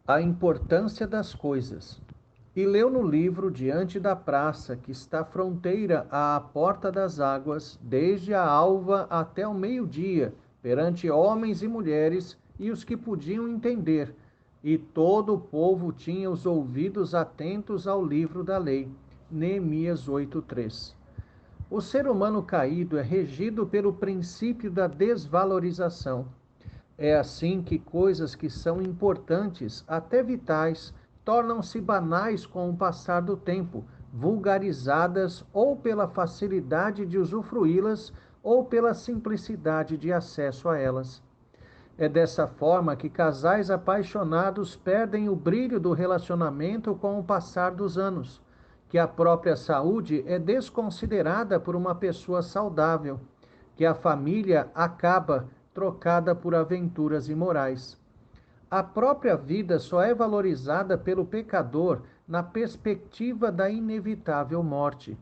A importância das coisas. E leu no livro diante da praça, que está fronteira à porta das águas, desde a alva até o meio-dia, perante homens e mulheres e os que podiam entender. E todo o povo tinha os ouvidos atentos ao livro da lei. Neemias 8:3. O ser humano caído é regido pelo princípio da desvalorização. É assim que coisas que são importantes, até vitais, tornam-se banais com o passar do tempo, vulgarizadas ou pela facilidade de usufruí-las ou pela simplicidade de acesso a elas. É dessa forma que casais apaixonados perdem o brilho do relacionamento com o passar dos anos, que a própria saúde é desconsiderada por uma pessoa saudável, que a família acaba trocada por aventuras imorais. A própria vida só é valorizada pelo pecador na perspectiva da inevitável morte.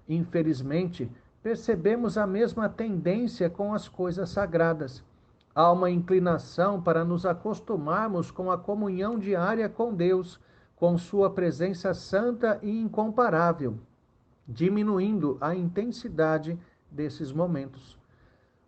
Infelizmente, percebemos a mesma tendência com as coisas sagradas. Há uma inclinação para nos acostumarmos com a comunhão diária com Deus, com Sua presença santa e incomparável, diminuindo a intensidade desses momentos.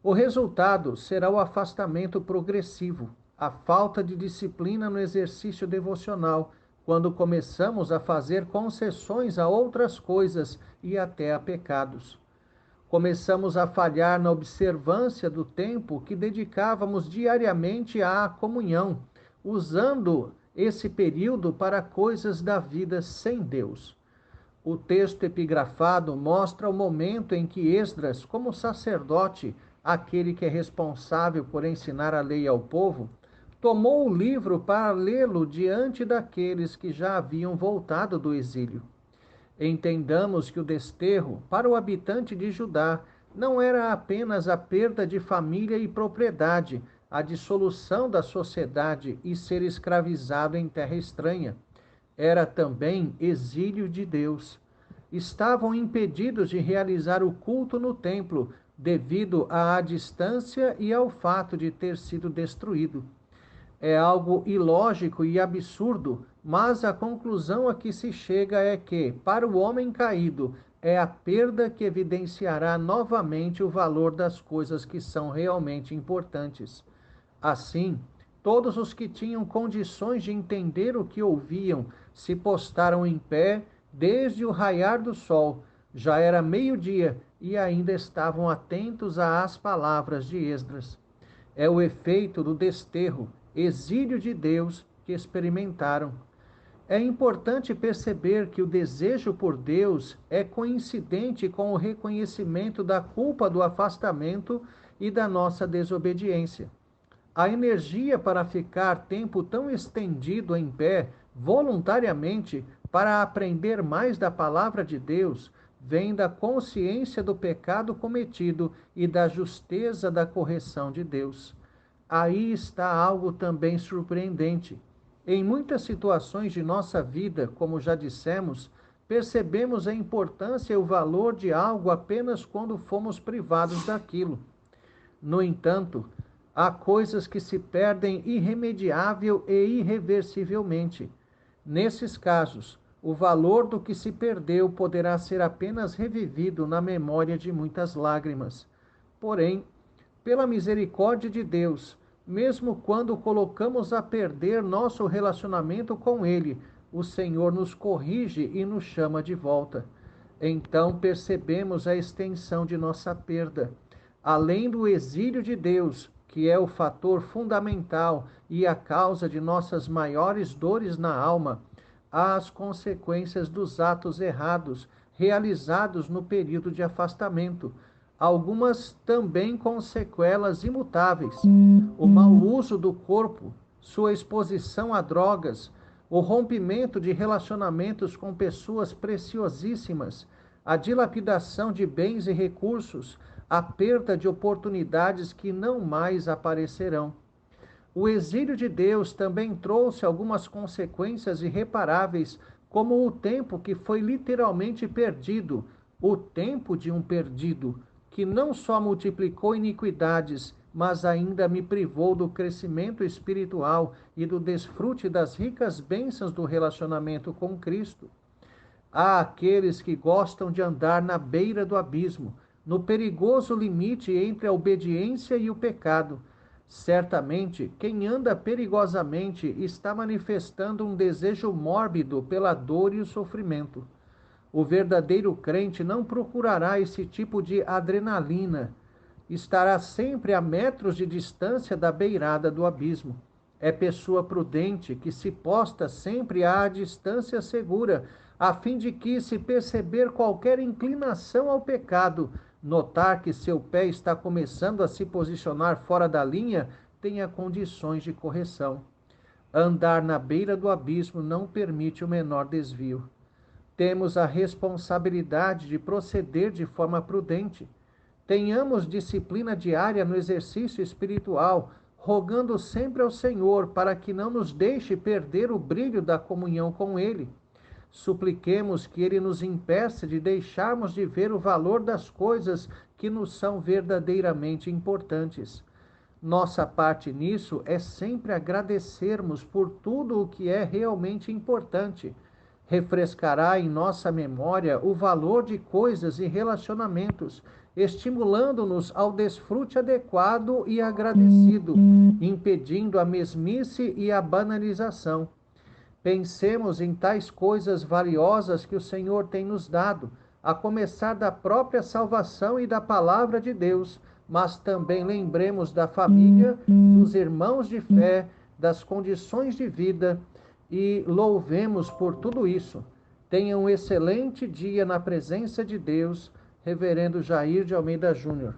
O resultado será o afastamento progressivo, a falta de disciplina no exercício devocional, quando começamos a fazer concessões a outras coisas e até a pecados. Começamos a falhar na observância do tempo que dedicávamos diariamente à comunhão, usando esse período para coisas da vida sem Deus. O texto epigrafado mostra o momento em que Esdras, como sacerdote, aquele que é responsável por ensinar a lei ao povo, tomou o livro para lê-lo diante daqueles que já haviam voltado do exílio. Entendamos que o desterro, para o habitante de Judá, não era apenas a perda de família e propriedade, a dissolução da sociedade e ser escravizado em terra estranha. Era também exílio de Deus. Estavam impedidos de realizar o culto no templo, devido à distância e ao fato de ter sido destruído. É algo ilógico e absurdo, mas a conclusão a que se chega é que, para o homem caído, é a perda que evidenciará novamente o valor das coisas que são realmente importantes. Assim, todos os que tinham condições de entender o que ouviam se postaram em pé desde o raiar do sol. Já era meio-dia e ainda estavam atentos às palavras de Esdras. É o efeito do desterro, exílio de Deus, que experimentaram. É importante perceber que o desejo por Deus é coincidente com o reconhecimento da culpa do afastamento e da nossa desobediência. A energia para ficar tempo tão estendido em pé, voluntariamente, para aprender mais da palavra de Deus, vem da consciência do pecado cometido e da justeza da correção de Deus. Aí está algo também surpreendente. Em muitas situações de nossa vida, como já dissemos, percebemos a importância e o valor de algo apenas quando fomos privados daquilo. No entanto, há coisas que se perdem irremediável e irreversivelmente. Nesses casos, o valor do que se perdeu poderá ser apenas revivido na memória de muitas lágrimas. Porém, pela misericórdia de Deus, mesmo quando colocamos a perder nosso relacionamento com Ele, o Senhor nos corrige e nos chama de volta. Então percebemos a extensão de nossa perda. Além do exílio de Deus, que é o fator fundamental e a causa de nossas maiores dores na alma, há as consequências dos atos errados realizados no período de afastamento, algumas também com sequelas imutáveis. O mau uso do corpo, sua exposição a drogas, o rompimento de relacionamentos com pessoas preciosíssimas, a dilapidação de bens e recursos, a perda de oportunidades que não mais aparecerão. O exílio de Deus também trouxe algumas consequências irreparáveis, como o tempo que foi literalmente perdido, o tempo de um perdido, que não só multiplicou iniquidades mas ainda me privou do crescimento espiritual e do desfrute das ricas bênçãos do relacionamento com Cristo. Há aqueles que gostam de andar na beira do abismo, no perigoso limite entre a obediência e o pecado. Certamente, quem anda perigosamente está manifestando um desejo mórbido pela dor e o sofrimento. O verdadeiro crente não procurará esse tipo de adrenalina. Estará sempre a metros de distância da beirada do abismo. É pessoa prudente que se posta sempre à distância segura, a fim de que, se perceber qualquer inclinação ao pecado, notar que seu pé está começando a se posicionar fora da linha, tenha condições de correção. Andar na beira do abismo não permite o menor desvio. Temos a responsabilidade de proceder de forma prudente. Tenhamos disciplina diária no exercício espiritual, rogando sempre ao Senhor para que não nos deixe perder o brilho da comunhão com Ele. Supliquemos que Ele nos impeça de deixarmos de ver o valor das coisas que nos são verdadeiramente importantes. Nossa parte nisso é sempre agradecermos por tudo o que é realmente importante. Refrescará em nossa memória o valor de coisas e relacionamentos, estimulando-nos ao desfrute adequado e agradecido, impedindo a mesmice e a banalização. Pensemos em tais coisas valiosas que o Senhor tem nos dado, a começar da própria salvação e da palavra de Deus, mas também lembremos da família, dos irmãos de fé, das condições de vida e louvemos por tudo isso. Tenha um excelente dia na presença de Deus. Reverendo Jair de Almeida Júnior.